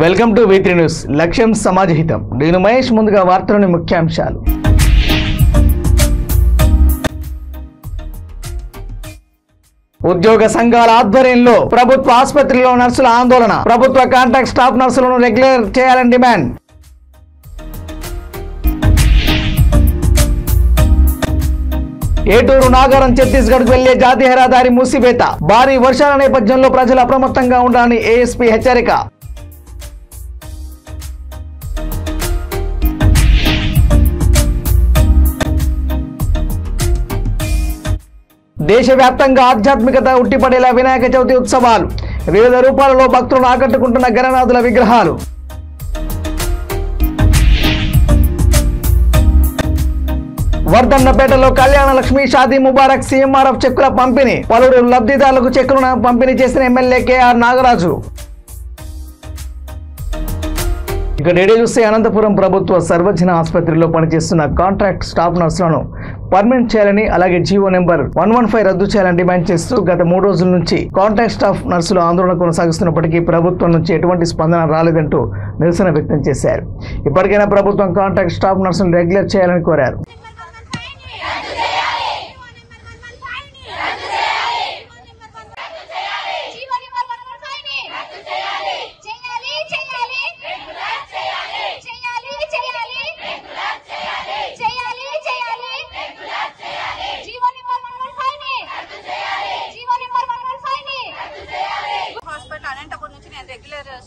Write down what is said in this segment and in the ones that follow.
Welcome to V3 news. లక్ష్యం సమాజహితం. నేను మహేష్. ముందుగా వార్తలోని ముఖ్యాంశాలు. ఉద్యోగ సంఘాల ఆధ్వర్యంలో ప్రభుత్వ ఆసుపత్రిలో నర్సుల ఆందోళన. ప్రభుత్వ కాంట్రాక్ట్ స్టాఫ్ నర్సులను రెగ్యులర్ చేయాలని డిమాండ్. ఏటూరు నాగారం ఛత్తీస్గఢ్ వెళ్లే జాతీయ రహదారి మూసివేత. భారీ వర్షాల నేపథ్యంలో ప్రజలు అప్రమత్తంగా ఉండాలని ఏఎస్పీ హెచ్చరిక. దేశవ్యాప్తంగా ఆధ్యాత్మికత ఉట్టిపడేలా వినాయక చవితి ఉత్సవాలు. వివిధ రూపాలలో భక్తులను ఆకట్టుకుంటున్న గణనాథుల విగ్రహాలు. వర్ధన్నపేటలో కళ్యాణ లక్ష్మి షాదీ ముబారక్ సీఎంఆర్ఎఫ్ చెక్కుల పంపిణీ. పలువురు లబ్ధిదారులకు చెక్కులను పంపిణీ చేసిన ఎమ్మెల్యే కేఆర్ నాగరాజు. ఇక డేడీ చూస్తే అనంతపురం ప్రభుత్వ సర్వజన ఆసుపత్రిలో పనిచేస్తున్న కాంట్రాక్ట్ స్టాఫ్ నర్సులను పర్మనెంట్ చేయాలని, అలాగే జీవో నెంబర్ 115 రద్దు చేయాలని డిమాండ్ చేస్తూ గత 3 రోజుల నుంచి కాంట్రాక్ట్ స్టాఫ్ నర్సులు ఆందోళన కొనసాగిస్తున్నప్పటికీ ప్రభుత్వం నుంచి ఎటువంటి స్పందన రాలేదంటూ నిరసన వ్యక్తం చేశారు. ఇప్పటికైనా ప్రభుత్వం కాంట్రాక్ట్ స్టాఫ్ నర్సులను రెగ్యులర్ చేయాలని కోరారు.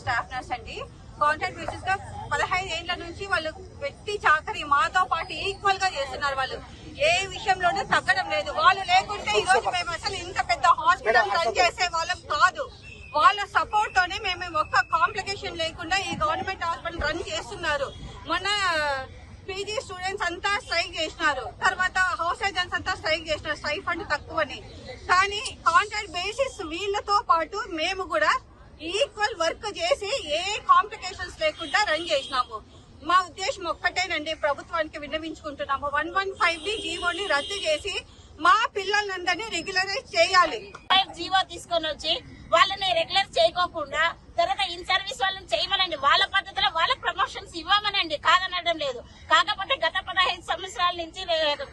స్టాఫ్ నర్స్ అండి. కాంట్రాక్ట్ బేసిస్ గా 15 ఏళ్ల నుంచి వాళ్ళు పెట్టి చాకరీ మాతో పాటు ఈక్వల్ గా చేస్తున్నారు. వాళ్ళు ఏ విషయంలోనూ తగ్గడం లేదు. వాళ్ళు లేకుంటే ఈ రోజు మేము అసలు ఇంత పెద్ద హాస్పిటల్ రన్ చేసే వాళ్ళం కాదు. వాళ్ళ సపోర్ట్ తోనే మేము ఒక్క కాంప్లికేషన్ లేకుండా ఈ గవర్నమెంట్ హాస్పిటల్ రన్ చేస్తున్నారు. మొన్న పీజీ స్టూడెంట్స్ అంతా స్ట్రైక్ చేసినారు, తర్వాత హౌస్ ఏజెంట్స్ అంతా స్ట్రైక్ చేసినారు స్టైఫండ్ తక్కువని. కానీ కాంట్రాక్ట్ బేసిస్ వీళ్ళతో పాటు మేము కూడా ఈక్వల్ వర్క్ చేసి ఏ కాంప్లికేషన్స్ లేకుండా రన్ చేసినాము. మా ఉద్దేశం ఒక్కటేనండి, ప్రభుత్వానికి విన్నవించుకుంటున్నాము. 115 జీవోని రద్దు చేసి మా పిల్లలందరినీ రెగ్యులరైజ్ చేయాలి. జీవో తీసుకొని వచ్చి వాళ్ళని రెగ్యులర్ చేయకోకుండా తర్వాత ఇన్ సర్వీస్ వాళ్ళని చేయమనండి. వాళ్ళ పద్ధతిలో వాళ్ళ ప్రమోషన్స్ ఇవ్వమనండి, కాదనడం లేదు. కాకపోతే గత 15 సంవత్సరాల నుంచి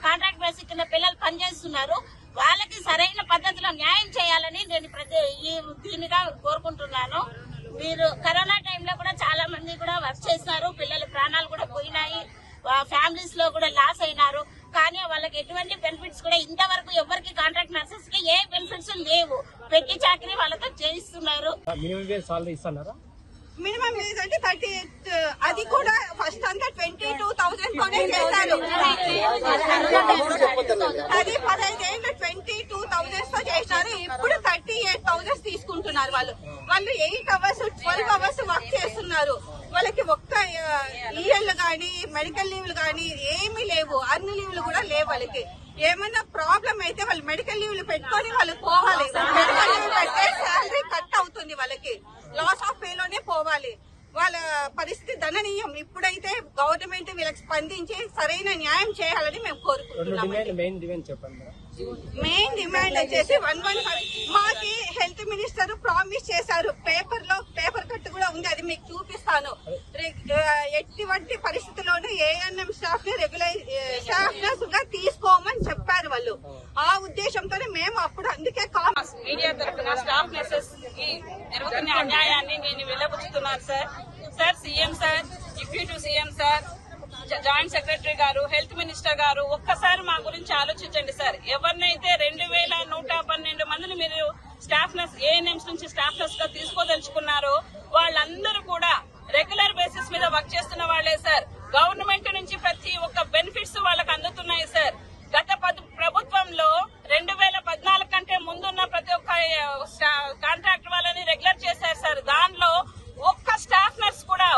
కాంట్రాక్ట్ బేసిక్ కింద పిల్లలు పనిచేస్తున్నారు. వాళ్ళకి సరైన పద్ధతిలో న్యాయం చేయాలని నేను దీనిగా కోరుకుంటున్నాను. మీరు కరోనా టైంలో కూడా చాలా మంది కూడా వర్క్ చేస్తున్నారు. పిల్లల ప్రాణాలు కూడా పోయినాయి, ఫ్యామిలీస్ లో కూడా లాస్ అయినారు. కానీ వాళ్ళకి ఎటువంటి బెనిఫిట్స్ కూడా ఇంతవరకు ఎవరికి కాంట్రాక్ట్ నర్సెస్ కి ఏ బెనిఫిట్స్ లేవు. పెట్టి చాకరీ వాళ్ళతో చేయిస్తున్నారు. మినిమం వేజ్ అంటే 38, అది కూడా ఫస్ట్ అంతా 22,000 తోనే చేశారు. అది 15 ఏళ్ళు 22,000 తో చేశారు. ఇప్పుడు 38,000 తీసుకుంటున్నారు. వాళ్ళు 8 అవర్స్ 12 అవర్స్ వర్క్ చేస్తున్నారు. వాళ్ళకి ఒక్క ఈఎల్ గానీ మెడికల్ లీవ్లు గానీ ఏమీ లేవు. అన్ని లీవ్లు కూడా లేవు. వాళ్ళకి ఏమైనా ప్రాబ్లం అయితే వాళ్ళు మెడికల్ లీవ్లు పెట్టుకొని వాళ్ళు పోవాలి. మెడికల్ లీవ్ పెడితే శాలరీ కట్ అవుతుంది. వాళ్ళకి లాస్ ఆఫ్ పే లోనే పోవాలి. వాళ్ళ పరిస్థితి దయనీయం. ఇప్పుడైతే గవర్నమెంట్ వీళ్ళకి స్పందించి సరైన న్యాయం చేయాలని మేము కోరుకుంటున్నాం. మెయిన్ డిమాండ్ వచ్చేసి 115. మాకి హెల్త్ మినిస్టర్ ప్రామిస్ చేశారు. పేపర్ కట్ కూడా ఉంది, అది మీకు చూపిస్తాను. ఎటువంటి పరిస్థితుల్లోనూ ఏఎన్ఎం స్టాఫ్ ని స్టాఫ్ నర్స్ గా తీసుకోమని చెప్పారు వాళ్ళు. ఆ ఉద్దేశంతోనే మేము అప్పుడు అందుకే మీడియా తరఫున స్టాఫ్ నర్సెస్ కి జరుగుతున్న అన్యాయాన్ని నేను వెల్లబుచ్చుతున్నాను sir. CM sir, deputy CM sir, joint secretary గారు, హెల్త్ మినిస్టర్ గారు ఒక్కసారి మా గురించి ఆలోచించండి సార్. ఎవరినైతే 2112 మందిని మీరు స్టాఫ్ నర్స్ ఏఎన్ఎంస్ నుంచి స్టాఫ్ నర్స్ గా తీసుకోదలుచుకున్నారో వాళ్ళందరూ కూడా రెగ్యులర్ బేసిస్ మీద వర్క్ చేస్తున్న వాళ్లే సార్. గవర్నమెంట్ నుంచి ప్రతి ఒక్క బెనిఫిట్స్ వాళ్ళకి అందుతున్నాయి సార్. గత ప్రభుత్వంలో 2014 కంటే ముందున్న ప్రతి ఒక్క కాంట్రాక్ట్ వాళ్ళని రెగ్యులర్ చేశారు సార్. దానిలో ఒక్క స్టాఫ్ నర్స్ కూడా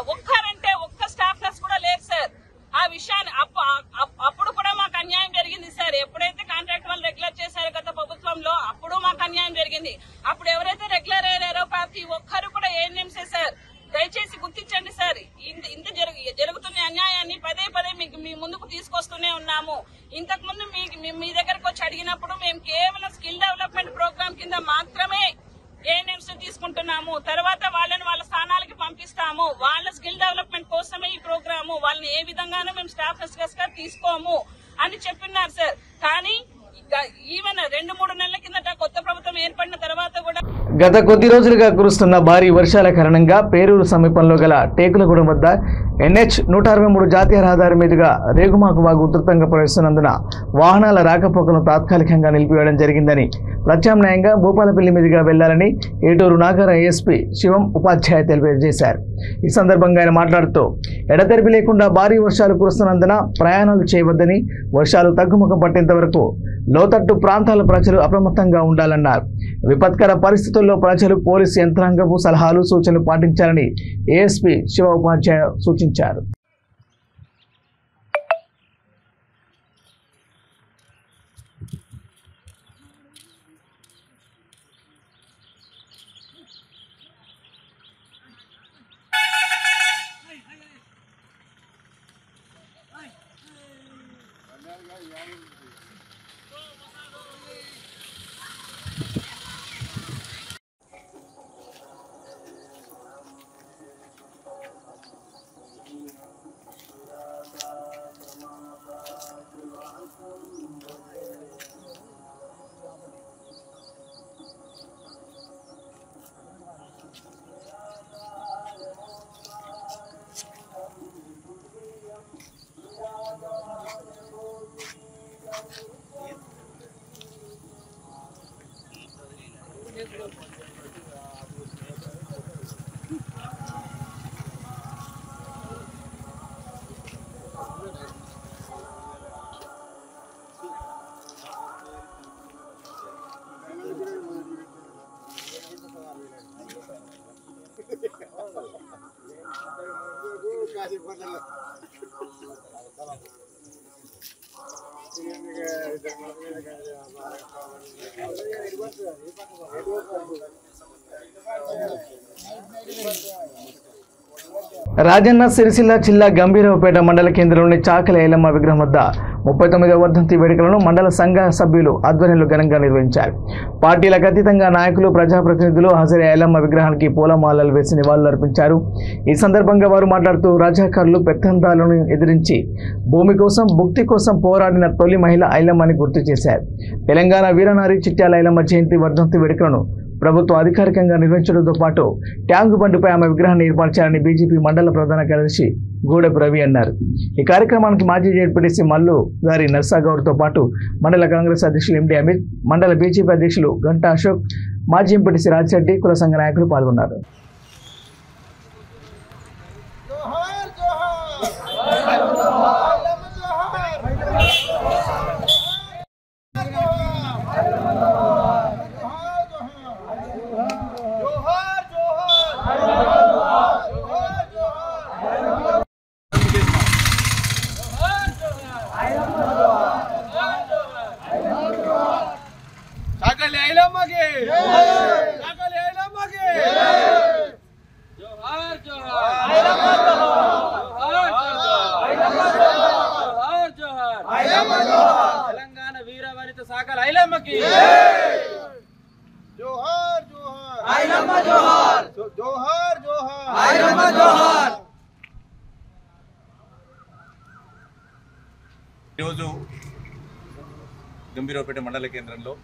ఒక్క స్టాఫ్ నర్స్ కూడా లేదు సార్. ఆ విషయాన్ని అప్పుడు కూడా మాకు అన్యాయం జరిగింది సార్. ఎప్పుడైతే కాంట్రాక్ట్ వాళ్ళు రెగ్యులర్ చేశారో గత ప్రభుత్వంలో అప్పుడు మాకు అన్యాయం జరిగింది. అప్పుడు ఎవరైతే రెగ్యులర్ అయ్యారో ప్రతి ఒక్కరు కూడా ఏఎన్ఎంసే సార్. దయచేసి వాళ్ళ స్కిల్ డెవలప్మెంట్ కోసమే ఈ ప్రోగ్రాము, వాళ్ళని ఏ విధంగానూ మేము స్టాఫ్ నర్సెస్ గా తీసుకోము అని చెప్పినారు సార్. కానీ ఈవెన్ 2-3 నెలల కిందట కొత్త ప్రభుత్వం ఏర్పడిన తర్వాత కూడా గత కొద్ది రోజులుగా కురుస్తున్న భారీ వర్షాల కారణంగా పేరూరు సమీపంలో గల టేకులగూడెం వద్ద NH 163 జాతీయ రహదారి మీదుగా రేగుమాకు వాగు ఉధృతంగా ప్రవహిస్తున్నందున వాహనాల రాకపోకలను తాత్కాలికంగా నిలిపివేయడం జరిగిందని, ప్రత్యామ్నాయంగా భూపాలపల్లి మీదుగా వెళ్లాలని ఏటూరు నాగర ASP శివం ఉపాధ్యాయ తెలియజేశారు. ఈ సందర్భంగా ఆయన మాట్లాడుతూ ఎడతెరిపి లేకుండా భారీ వర్షాలు కురుస్తున్నందున ప్రయాణాలు చేయవద్దని, వర్షాలు తగ్గుముఖం పట్టేంత వరకు లోతట్టు ప్రాంతాల ప్రజలు అప్రమత్తంగా ఉండాలన్నారు. విపత్కర పరిస్థితుల్లో ప్రజలు పోలీసు యంత్రాంగపు సలహాలు సూచనలు పాటించాలని ASP శివ ఉపాధ్యాయ సూచించారు. రాజన్న సిరిసిల్ల జిల్లా గంభీరావుపేట మండల కేంద్రంలోని చాకలి ఐలమ్మ విగ్రహం వద్ద 39వ వర్ధంతి వేడుకలను మండల సంఘ సభ్యులు ఆధ్వర్యంలో ఘనంగా నిర్వహించారు. పార్టీలకు అతీతంగా నాయకులు, ప్రజాప్రతినిధులు హాజరై ఐలమ్మ విగ్రహానికి పూలమాలలు వేసి నివాళులర్పించారు. ఈ సందర్భంగా వారు మాట్లాడుతూ రజాకారులు పెత్తందాలను ఎదిరించి భూమి కోసం, భుక్తి కోసం పోరాడిన తొలి మహిళ ఐలమ్మని గుర్తు చేశారు. తెలంగాణ వీరనారి చిట్యాల ఐలమ్మ జయంతి వర్ధంతి వేడుకలను ప్రభుత్వం అధికారికంగా నిర్వహించడంతో పాటు ట్యాంకు బండిపై ఆమె విగ్రహాన్ని ఏర్పాటు చేయాలని బీజేపీ మండల ప్రధాన కార్యదర్శి గూడెపు రవి అన్నారు. ఈ కార్యక్రమానికి మాజీ జెడ్పీటీసీ మల్లు గారి నర్సాగౌడ్తో పాటు మండల కాంగ్రెస్ అధ్యక్షులు ఎండి అమిత్, మండల బీజేపీ అధ్యక్షులు గంటా అశోక్, మాజీ ఎంపీటీసీ రాజిరెడ్డి, కుల సంఘ నాయకులు పాల్గొన్నారు. తెలంగాణ వీరవనిత సాకలి ఐలమ్మకి జోహార్ జోహార్ ఐలమ్మ జోహార్ జోహార్ జోహార్ ఐలమ్మ జోహార్. ఈరోజు గంభీరావుపేట మండల కేంద్రంలో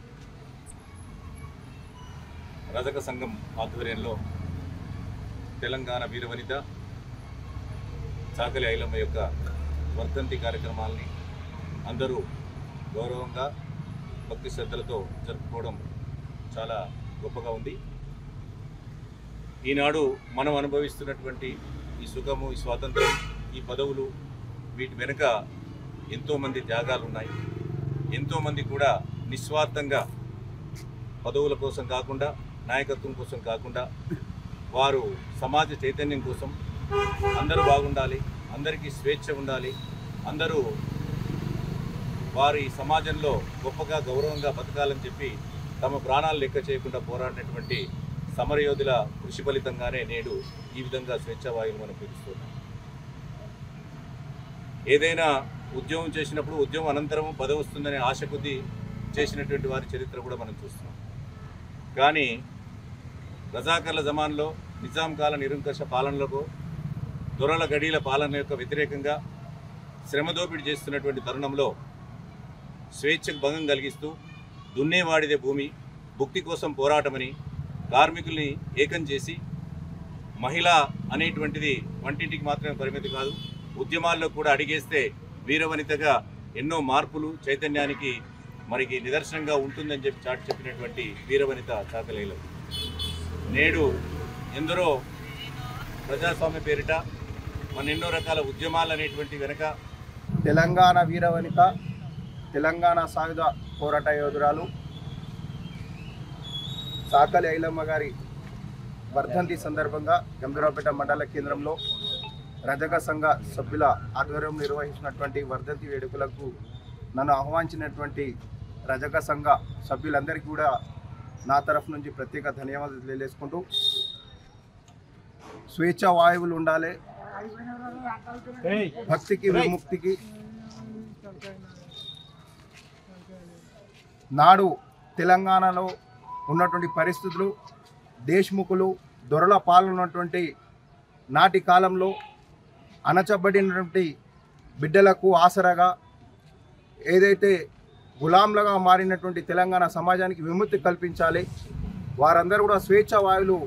రజక సంఘం ఆధ్వర్యంలో తెలంగాణ వీరవనిత చాకలి ఐలమ్మ యొక్క వర్ధంతి కార్యక్రమాలని అందరూ గౌరవంగా, భక్తి శ్రద్ధలతో జరుపుకోవడం చాలా గొప్పగా ఉంది. ఈనాడు మనం అనుభవిస్తున్నటువంటి ఈ సుఖము, ఈ స్వాతంత్రం, ఈ పదవులు, వీటి వెనుక ఎంతోమంది త్యాగాలు ఉన్నాయి. ఎంతోమంది కూడా నిస్వార్థంగా పదవుల కోసం కాకుండా, నాయకత్వం కోసం కాకుండా, వారు సమాజ చైతన్యం కోసం అందరూ బాగుండాలి, అందరికీ స్వేచ్ఛ ఉండాలి, అందరూ వారి సమాజంలో గొప్పగా గౌరవంగా బతకాలని చెప్పి తమ ప్రాణాలు లెక్క చేయకుండా పోరాడినటువంటి సమరయోధుల కృషి ఫలితంగానే నేడు ఈ విధంగా స్వేచ్ఛావాయువు మనం పీలుస్తున్నాం. ఏదైనా ఉద్యమం చేసినప్పుడు ఉద్యమం అనంతరం పదవి వస్తుందనే ఆశ కొద్దీ చేసినటువంటి వారి చరిత్ర కూడా మనం చూస్తున్నాం. కానీ రజాకర్ల జమాన్లో, నిజాం కాల నిరంకుశ పాలనలకు దొరల గడీల పాలన యొక్క వ్యతిరేకంగా శ్రమ దోపిడీ చేస్తున్నటువంటి తరుణంలో స్వేచ్ఛకు భంగం కలిగిస్తూ దున్నేవాడిదే భూమి భుక్తి కోసం పోరాటమని కార్మికుల్ని ఏకం చేసి మహిళ అనేటువంటిది వంటింటికి మాత్రమే పరిమితి కాదు, ఉద్యమాల్లో కూడా అడిగేస్తే వీరవనితగా ఎన్నో మార్పులు చైతన్యానికి మనకి నిదర్శనంగా ఉంటుందని చాటి చెప్పినటువంటి వీరవనిత చాకలేలు. నేడు ఎందరో ప్రజాస్వామ్య పేరిట మన ఎన్నో రకాల ఉద్యమాలు అనేటువంటి వెనక తెలంగాణ వీరవనిత, తెలంగాణ సాయుధ పోరాట యోధురాలు చాకలి ఐలమ్మ గారి వర్ధంతి సందర్భంగా గంభీరావుపేట మండల కేంద్రంలో రజక సంఘ సభ్యుల ఆధ్వర్యం నిర్వహించినటువంటి వర్ధంతి వేడుకలకు నన్ను ఆహ్వానించినటువంటి రజక సంఘ సభ్యులందరికీ కూడా నా తరఫు నుంచి ప్రత్యేక ధన్యవాదాలు తెలియజేసుకుంటూ, స్వేచ్ఛ వాయువులు ఉండాలి, భక్తికి విముక్తికి నాడు తెలంగాణలో ఉన్నటువంటి పరిస్థితులు దేశ్ముఖులు దొరల పాలన ఉన్నటువంటి నాటి కాలంలో అణచబడినటువంటి బిడ్డలకు ఆసరాగా ఏదైతే గులాంలుగా మారినటువంటి తెలంగాణ సమాజానికి విముక్తి కల్పించాలి, వారందరూ కూడా స్వేచ్ఛ వాయువులు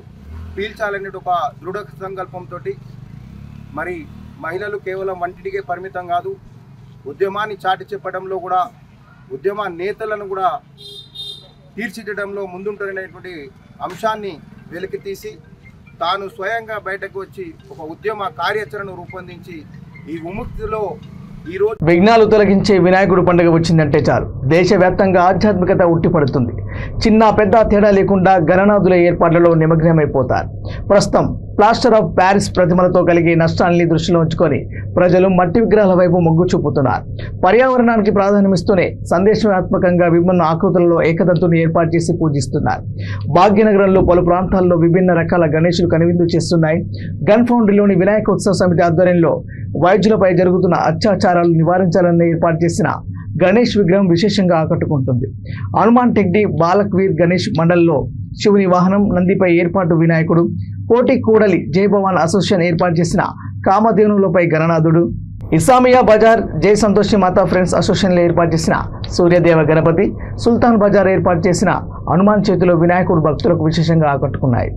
పీల్చాలనే ఒక దృఢ సంకల్పంతో మరి మహిళలు కేవలం వంటింటికే పరిమితం కాదు, ఉద్యమాన్ని చాటి చెప్పడంలో కూడా ఉద్యమ నేతలను కూడా తీర్చిదిద్దడంలో ముందుంటున్నటువంటి అంశాన్ని వెలికి తీసి తాను స్వయంగా బయటకు వచ్చి ఒక ఉద్యమ కార్యాచరణ రూపొందించి ఈ విముక్తిలో ఈరోజు విఘ్నాలు తొలగించే వినాయకుడు పండుగ వచ్చిందంటే చాలు దేశవ్యాప్తంగా ఆధ్యాత్మికత ఉట్టిపడుతుంది. చిన్న పెద్ద తేడా లేకుండా గణనాథుల ఏర్పాట్లలో నిమగ్నమైపోతారు. ప్రస్తుతం ప్లాస్టర్ ఆఫ్ ప్యారిస్ ప్రతిమలతో కలిగే నష్టాన్ని దృష్టిలో ఉంచుకొని ప్రజలు మట్టి విగ్రహాల వైపు మొగ్గు చూపుతున్నారు. పర్యావరణానికి ప్రాధాన్యమిస్తూనే సందేశాత్మకంగా విభిన్న ఆకృతులలో ఏకదంతుని ఏర్పాటు చేసి పూజిస్తున్నారు. భాగ్యనగరంలో పలు ప్రాంతాల్లో విభిన్న రకాల గణేశులు కనువిందు చేస్తున్నాయి. గన్ ఫౌండరీలోని వినాయక ఉత్సవ సమితి ఆధ్వర్యంలో వైద్యులపై జరుగుతున్న అత్యాచారాలు నివారించాలని ఏర్పాటు చేసిన గణేష్ విగ్రహం విశేషంగా ఆకట్టుకుంటుంది. హనుమాన్ టెక్డి బాలక్వీర్ గణేష్ మండలిలో శివుని వాహనం నందిపై ఏర్పాటు వినాయకుడు, కోటి కూడలి జయభవాన్ అసోసియేషన్ ఏర్పాటు చేసిన కామధేనులపై గణనాథుడు, ఇసామియా బజార్ జై సంతోషి మాతా ఫ్రెండ్స్ అసోసియేషన్లో ఏర్పాటు చేసిన సూర్యదేవ గణపతి, సుల్తాన్ బజార్ ఏర్పాటు చేసిన హనుమాన్ చేతిలో వినాయకుడు భక్తులకు విశేషంగా ఆకట్టుకున్నాయి.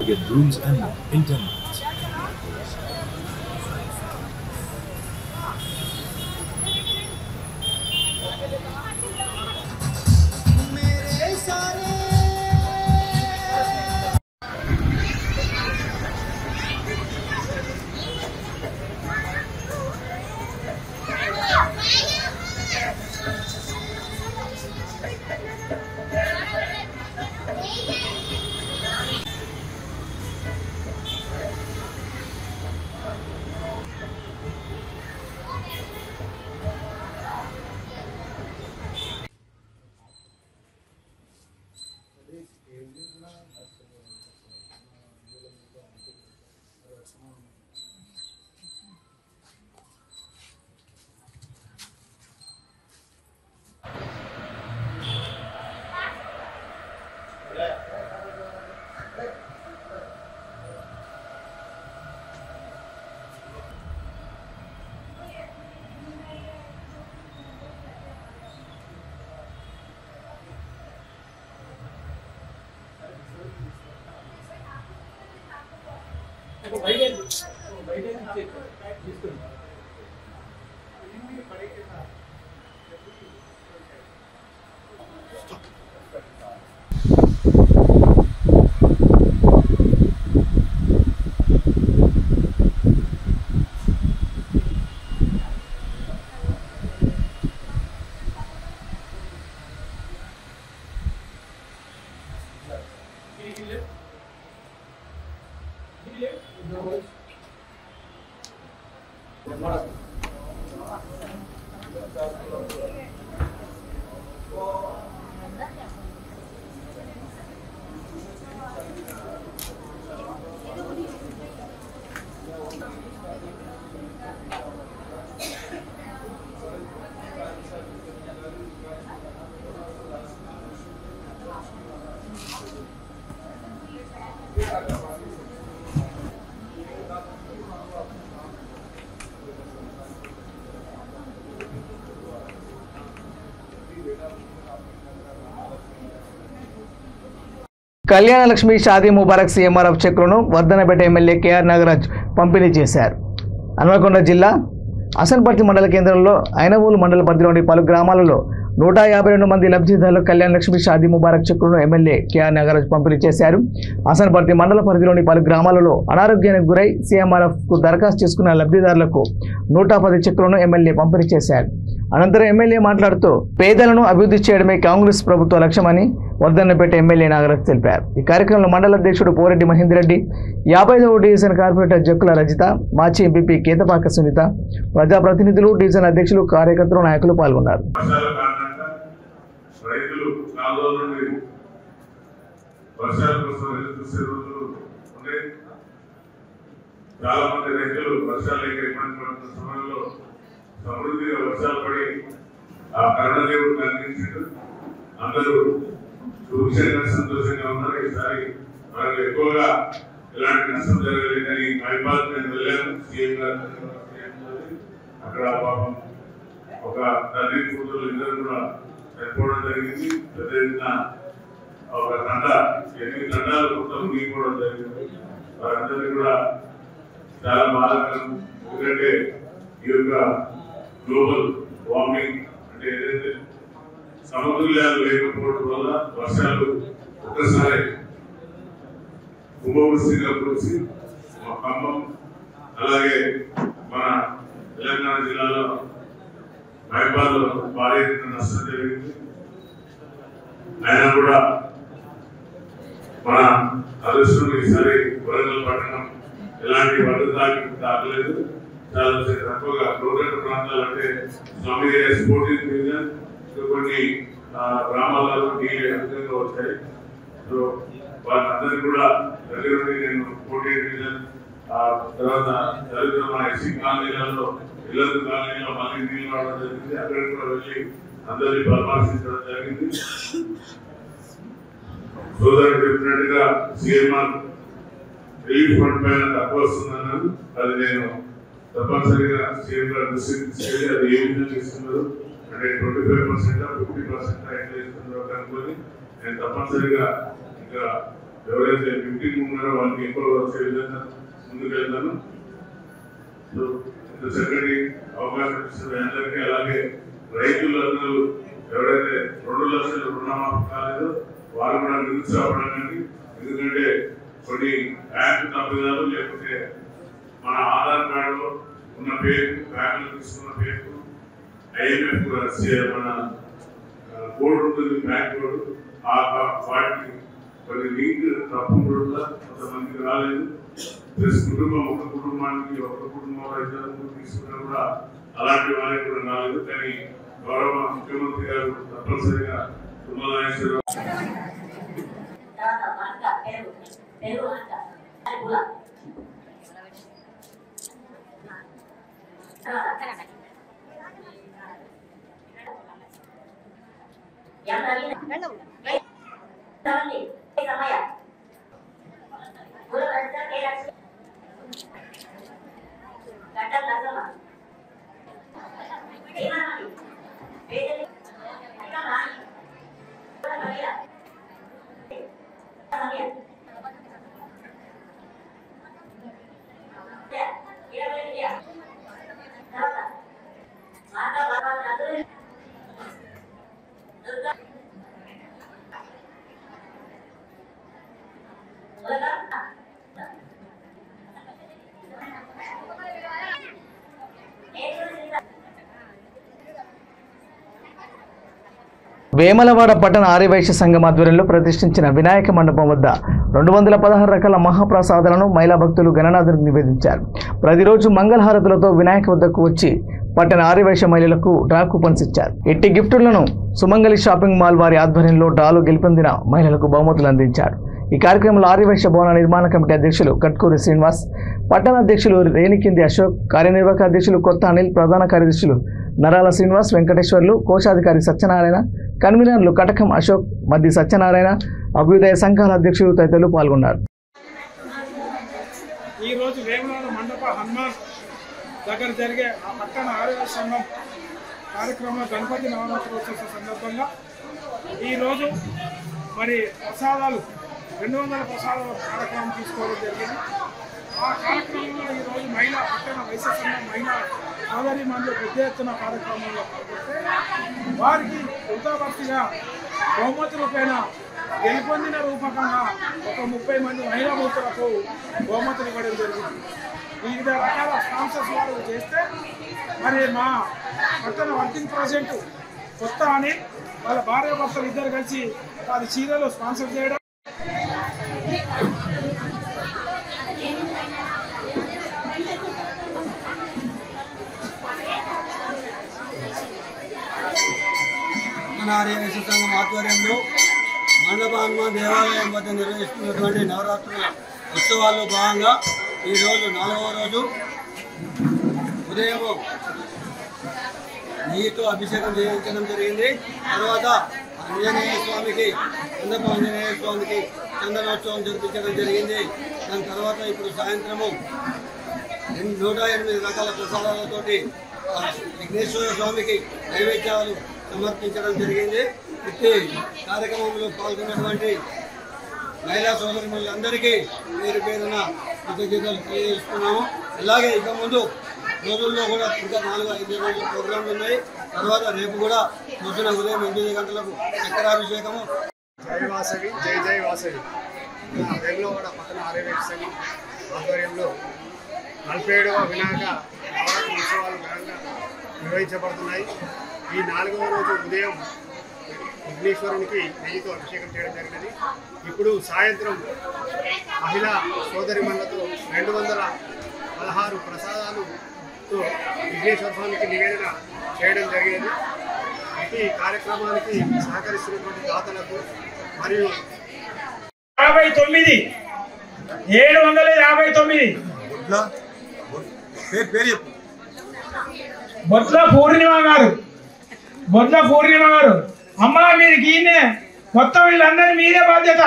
Get rooms and more internet. Kalyana Lakshmi Shaadi Mubarak CMRF చెక్కులను వర్ధనపేట ఎమ్మెల్యే కేఆర్ నాగరాజ్ పంపిణీ చేశారు. హన్మకొండ జిల్లా అసన్పర్తి మండల కేంద్రంలో ఐనవూలు మండల పరిధిలోని పలు గ్రామాలలో 152 మంది లబ్ధిదారులు కళ్యాణ లక్ష్మి షాదీ ముబారక్ చెక్కులను ఎమ్మెల్యే కేఆర్ నాగరాజ్ పంపిణీ చేశారు. అసన్పర్తి మండల పరిధిలోని పలు గ్రామాలలో అనారోగ్యానికి గురై సీఎంఆర్ఎఫ్కు దరఖాస్తు చేసుకున్న లబ్ధిదారులకు 110 చెక్కులను ఎమ్మెల్యే పంపిణీ చేశారు. అనంతరం ఎమ్మెల్యే మాట్లాడుతూ పేదలను అభివృద్ధి చేయడమే కాంగ్రెస్ ప్రభుత్వ లక్ష్యమని వర్ధన్నపేట ఎమ్మెల్యే నాగరాజ్ తెలిపారు. ఈ కార్యక్రమంలో మండల అధ్యక్షుడు పోరెడ్డి మహేందర్ రెడ్డి, 55వ డివిజన్ కార్పొరేటర్ జక్కుల రజిత, మాజీ ఎంపీపీ కేతపాక సునీత, ప్రజాప్రతినిధులు, డివిజన్ అధ్యక్షులు, కార్యకర్తలు, నాయకులు పాల్గొన్నారు. రైతులు 4 రోజుల నుండి వర్షాల కోసం ఎదురు చూసే రోజులు ఉన్నాయి. చాలా మంది రైతులు వర్షాలు లేక ఇబ్బంది పడుతున్న సమయంలో సమృద్ధిగా వర్షాలు పడి ఆ కరుణదేవుడు కనిపించాడు. అందరూ సుభిక్షంగా సంతోషంగా ఉన్నారు. ఈసారి మనకు ఎక్కువగా ఎలాంటి నష్టం జరగలేదని మైబాద్ నేను వెళ్ళాను. సీఎం గారు అక్కడ పాపం ఒక తల్లి కూతురు ఇద్దరు కూడా చనిపోవడం జరిగింది. పెద్ద ఎత్తున ఒక తండ 8 తండాలు మొత్తం మునిగిపోవడం జరిగింది. వారందరికీ కూడా చాలా బాధాకరం. ఎందుకంటే ఈ యొక్క గ్లోబల్ వార్మింగ్ అంటే ఏదైతే సమతుల్యాలు లేకపోవడం వల్ల వర్షాలు ఒక్కసారి కుంభవృష్టిగా కురిసి మా ఖమ్మం అలాగే మన తెలంగాణ జిల్లాలో మైబాద్లో భారీ నష్టం జరిగింది. అయినా కూడా మన అదృష్టం ఈసారి వరంగల్ పట్టణం ఎలాంటి వరద తాకలేదు. చాలా తక్కువగా రోడ్డు ప్రాంతాలు అంటే స్వామి స్పోర్టింగ్ డివిజన్ కొన్ని గ్రామాలలో నీళ్ళు అధికంగా వచ్చాయి. సో వాళ్ళందరినీ కూడా దగ్గర నుండి నేను 14 డివిజన్ తర్వాత జరుగుతున్న మన ఎస్సీ కాలనీలలో ఇళ్లకు కాలనీలో మళ్ళీ నీళ్ళు రావడం జరిగింది. అక్కడ కూడా వెళ్ళి అందరినీ పరామర్శించడం జరిగింది. సోదరుడు చెప్పినట్టుగా సీఎంఆర్ రిలీఫ్ ఫండ్ పైన తక్కువ వస్తుందన్నారు. అది నేను తప్పనిసరిగా సీఎం గారు దృష్టికి తీసుకెళ్ళి అది ఏ విధంగా ఇస్తున్నారు అంటే 25% 50% ఎట్లా ఇస్తున్నారో కనుక్కొని నేను తప్పనిసరిగా ఇంకా ఎవరైతే 15 ఉన్నారో వాళ్ళకి ఎక్కువ వచ్చే విధంగా ముందుకు వెళ్తాను. సో ఇంత చక్కటి అవకాశం ఇస్తున్న అందరికీ, అలాగే రైతులందరూ ఎవరైతే 2 లక్షలు రుణమాఫీ కాలేదో వారు కూడా నిరుత్సాహపడకండి. ఎందుకంటే కొన్ని బ్యాంకు తప్పిదాలు లేకపోతే మన ఆధార్ కార్డులో ఉన్న పేరు, బ్యాంకులో తీసుకున్న పేరు, IMF మన కోడ్ ఉంటుంది, బ్యాంక్ కోడ్, వాటికి కొన్ని లింక్ తప్పు కూడా కొంతమందికి రాలేదు. ప్లస్ ఒక కుటుంబానికి ఒక కుటుంబం రైతులకు తీసుకున్నా కూడా అలాంటి వారికి కూడా రాలేదు. కానీ గౌరవ ముఖ్యమంత్రి గారు తప్పనిసరిగా తుమ్మలాయేశ్వరరావు వేమలవాడ పట్టణ ఆర్యవైశ్య సంఘం ఆధ్వర్యంలో ప్రతిష్ఠించిన వినాయక మండపం వద్ద 216 రకాల మహాప్రసాదాలను మహిళా భక్తులు గణనాథునికి నివేదించారు. ప్రతిరోజు మంగళహారతులతో వినాయక వద్దకు వచ్చి పట్టణ ఆర్యవైశ్య మహిళలకు డ్రా కూపన్స్ ఇచ్చారు. ఇట్టి గిఫ్టులను సుమంగళి షాపింగ్ మాల్ వారి ఆధ్వర్యంలో డ్రాలో గెలుపొందిన మహిళలకు బహుమతులు అందించారు. ఈ కార్యక్రమంలో ఆర్యవైశ్య భవన నిర్మాణ కమిటీ అధ్యక్షులు కట్కూరి శ్రీనివాస్, పట్టణ అధ్యక్షులు రేణికింది అశోక్, కార్యనిర్వాహక అధ్యక్షులు కొత్త అనిల్, ప్రధాన కార్యదర్శులు నరాల శ్రీనివాస్, వెంకటేశ్వర్లు, కోశాధికారి సత్యనారాయణ, కన్వీనర్లు కటకం అశోక్, మద్ది సత్యనారాయణ, అభ్యుదయ సంఘాల అధ్యక్షులు తదితరులు పాల్గొన్నారు. ఈరోజు వేమలవాడ మండప హనుమాన్ దగ్గర జరిగే ఆ పట్టణ ఆర్యవైశ్య సంఘం కార్యక్రమంలో గణపతి నవరాత్రోత్సవ సందర్భంగా ఈరోజు మరి ప్రసాదాలు 200 ప్రసాదాల కార్యక్రమం తీసుకోవడం జరిగింది. ఆ కార్యక్రమంలో ఈరోజు మహిళా పట్టణ వైశ్య సంఘం మహిళా సోదరి మంది పెద్ద ఎత్తున కార్యక్రమంలో పాల్గొంటే వారికి వృతాభర్తిగా బహుమతి రూపేణ గెలుపొందిన రూపకంగా ఒక 30 మంది మహిళా మూర్తులకు బహుమతులు ఇవ్వడం జరిగింది. వివిధ రకాల స్పాన్సర్స్ వారు చేస్తే మరి మా పట్టణ వర్కింగ్ ప్రెసిడెంట్ కొత్త అని వాళ్ళ భార్య భర్తలు ఇద్దరు కలిసి వారి చీరలు స్పాన్సర్ చేయడం. ఆర్యవైశ్య సంఘం ఆధ్వర్యంలో మండప హనుమాన్ దేవాలయం వద్ద నిర్వహిస్తున్నటువంటి నవరాత్రుల ఉత్సవాల్లో భాగంగా ఈరోజు 4వ రోజు ఉదయం నెయ్యితో అభిషేకం చేయించడం జరిగింది. తర్వాత ఆంజనేయ స్వామికి మండప ఆంజనేయ స్వామికి చందనోత్సవం జరిపించడం జరిగింది. దాని తర్వాత ఇప్పుడు సాయంత్రము 108 రకాల ప్రసాదాలతోటి విఘ్నేశ్వర స్వామికి నైవేద్యాలు సమర్పించడం జరిగింది. ఇట్టి కార్యక్రమంలో పాల్గొన్నటువంటి మహిళా సోదరులందరికీ పేరు పేరున కృతజ్ఞతలు తెలియజేస్తున్నాము. అలాగే ఇక ముందు రోజుల్లో కూడా ఇంకా 4-5 రోజుల ప్రోగ్రాంలు ఉన్నాయి. తర్వాత రేపు కూడా పొద్దున ఉదయం 8 గంటలకు చక్రాభిషేకము. జై వాసవి, జై జై వాసవి. వేములవాడ పట్టణ ఆర్యవైశ్య సంఘం ఆధ్వర్యంలో 47వ వినాయక నవరాత్రి ఉత్సవాలు ఘనంగా నిర్వహించబడుతున్నాయి. ఈ 4వ రోజు ఉదయం విఘ్నేశ్వరునికి నెయ్యితో అభిషేకం చేయడం జరిగినది. ఇప్పుడు సాయంత్రం మహిళా సోదరిమణులతో 216 ప్రసాదాలతో విఘ్నేశ్వర స్వామికి నివేదన చేయడం జరిగినది. ఈ కార్యక్రమానికి సహకరిస్తున్నటువంటి దాతలకు మరియు 759 బొట్ల పూర్ణిమ గారు అమ్మ మీరు గీనే మొత్తం వీళ్ళందరినీ మీరే బాధ్యత.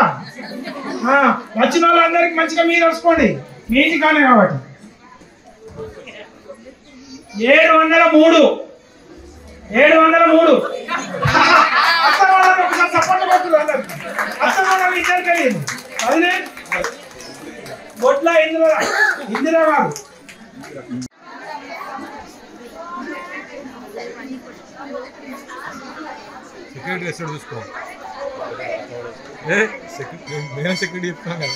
వచ్చిన వాళ్ళందరికీ మంచిగా మీరు వసుకోండి, మీ ఇంటికానే కాబట్టి. 703 ఒకసారి సపోర్ట్ పడుతుంది అందరు. అసలు ఇద్దరు తెలియదు. అదే బొట్ల ఇందిరా గారు. సెక్యూరిటీ రెస్టారెంట్ చూసుకో. నేను సెక్యూరిటీ చెప్తాను కదా.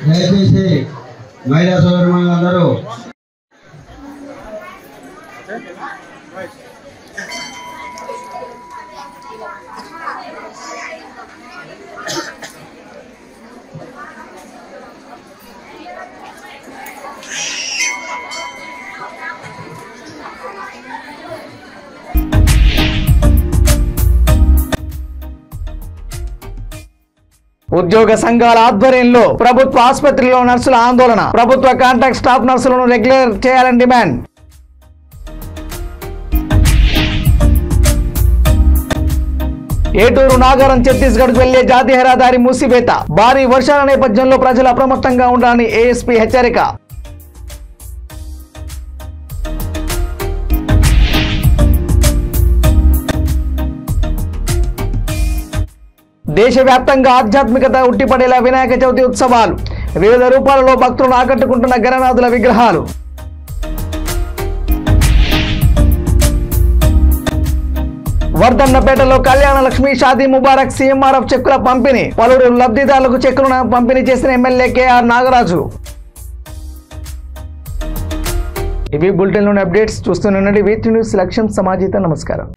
దయచేసి మహిళా సోదరులందరూ ఉద్యోగ సంఘాల ఆధ్వర్యంలో ప్రభుత్వ ఆసుపత్రిలో నర్సుల ఆందోళన. ప్రభుత్వ కాంట్రాక్ట్ స్టాఫ్ నర్సులను రెగ్యులర్ చేయాలని డిమాండ్. ఏటూరు నాగారం ఛత్తీస్గఢ్ వెళ్లే జాతీయ రహదారి మూసివేత. భారీ వర్షాల నేపథ్యంలో ప్రజలు అప్రమత్తంగా ఉండాలని ఏఎస్పీ హెచ్చరిక. దేశవ్యాప్తంగా ఆధ్యాత్మికత ఉట్టిపడేలా వినాయక చవితి ఉత్సవాలు. వివిధ రూపాలలో భక్తులను ఆకట్టుకుంటున్న గణనాథుల విగ్రహాలు. వర్ధన్నపేటలో కళ్యాణ లక్ష్మి షాదీ ముబారక్ సీఎంఆర్ఎఫ్ చెక్కుల పంపిణీ. పలువురు లబ్ధిదారులకు చెక్కులను పంపిణీ చేసిన ఎమ్మెల్యే కేఆర్ నాగరాజు. ఇవి బులెటిన్లోని అప్డేట్స్. చూస్తూనే ఉండండి వీటి న్యూస్. లక్ష్యం సమాజిత. నమస్కారం.